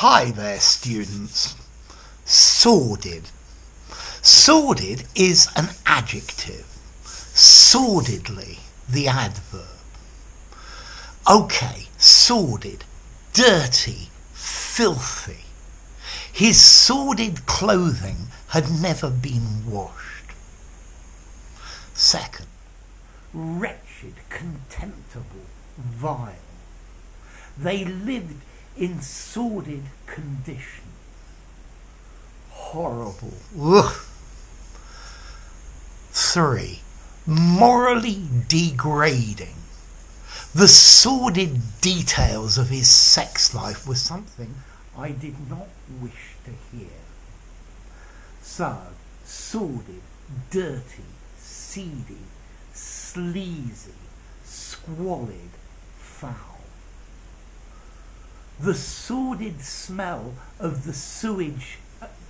Hi there, students. Sordid. Sordid is an adjective. Sordidly, the adverb. Okay, sordid, dirty, filthy. His sordid clothing had never been washed. Second, wretched, contemptible, vile. They lived in sordid conditions. Horrible. Ugh. 3. Morally degrading. The sordid details of his sex life were something I did not wish to hear. So, sordid, dirty, seedy, sleazy, squalid, foul. The sordid smell of the sewage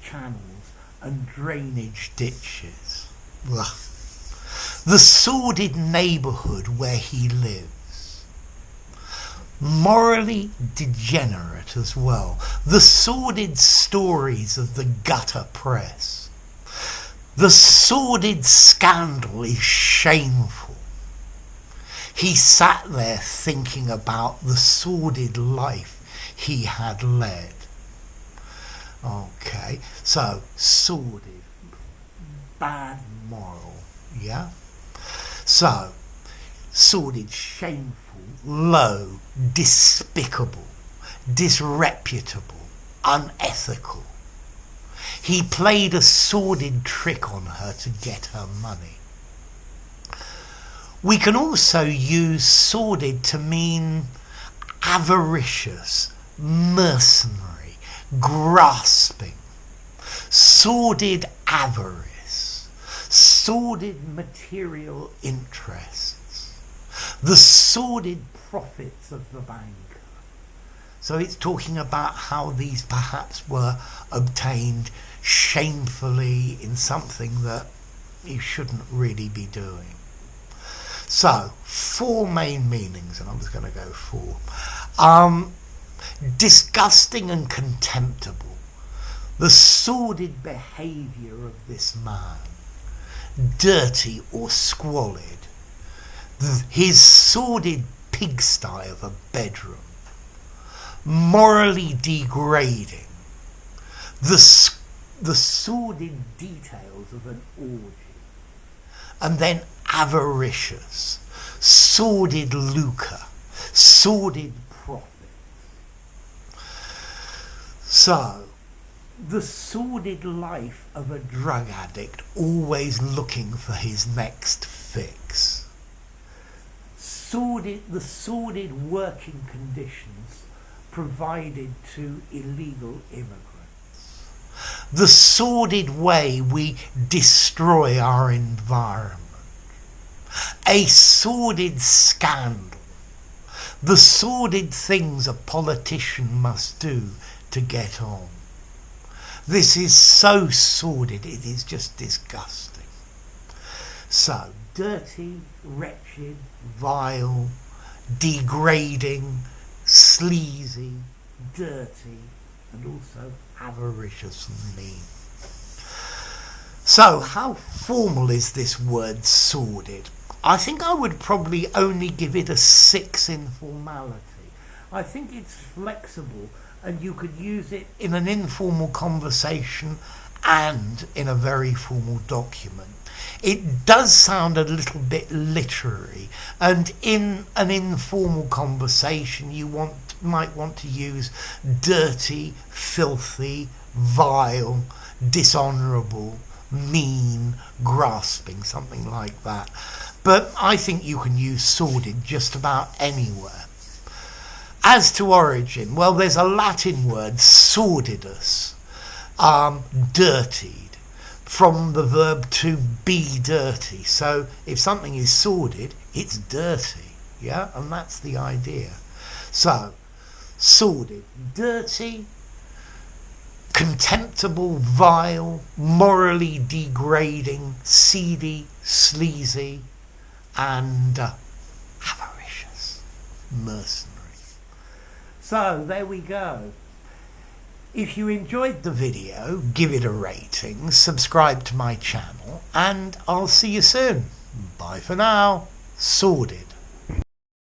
channels and drainage ditches. Ugh. The sordid neighbourhood where he lives. Morally degenerate as well. The sordid stories of the gutter press. The sordid scandal is shameful. He sat there thinking about the sordid life he had led. Okay, so sordid, bad moral, yeah? So, sordid, shameful, low, despicable, disreputable, unethical. He played a sordid trick on her to get her money. We can also use sordid to mean avaricious, mercenary, grasping, sordid avarice, sordid material interests, the sordid profits of the banker. So it's talking about how these perhaps were obtained shamefully in something that you shouldn't really be doing. So, 4 main meanings, and I was going to go 4. Disgusting and contemptible. The sordid behaviour of this man. Dirty or squalid. His sordid pigsty of a bedroom. Morally degrading. The sordid details of an orgy. And then avaricious, sordid lucre, sordid profit. So, the sordid life of a drug addict, always looking for his next fix. The sordid working conditions provided to illegal immigrants. The sordid way we destroy our environment. A sordid scandal. The sordid things a politician must do to get on. This is so sordid, it is just disgusting. So, dirty, wretched, vile, degrading, sleazy, dirty, and also avaricious and mean. So, how formal is this word sordid? I think I would probably only give it a 6 in formality. I think it's flexible and you could use it in an informal conversation and in a very formal document. It does sound a little bit literary, and in an informal conversation you might want to use dirty, filthy, vile, dishonourable, mean, grasping, something like that. But I think you can use sordid just about anywhere. As to origin, well, there's a Latin word, sordidus, dirtied, from the verb to be dirty. So if something is sordid, it's dirty, yeah? And that's the idea. So, sordid, dirty, contemptible, vile, morally degrading, seedy, sleazy, and avaricious, mercenary. So there we go. If you enjoyed the video, give it a rating, subscribe to my channel, and I'll see you soon. Bye for now. Sordid.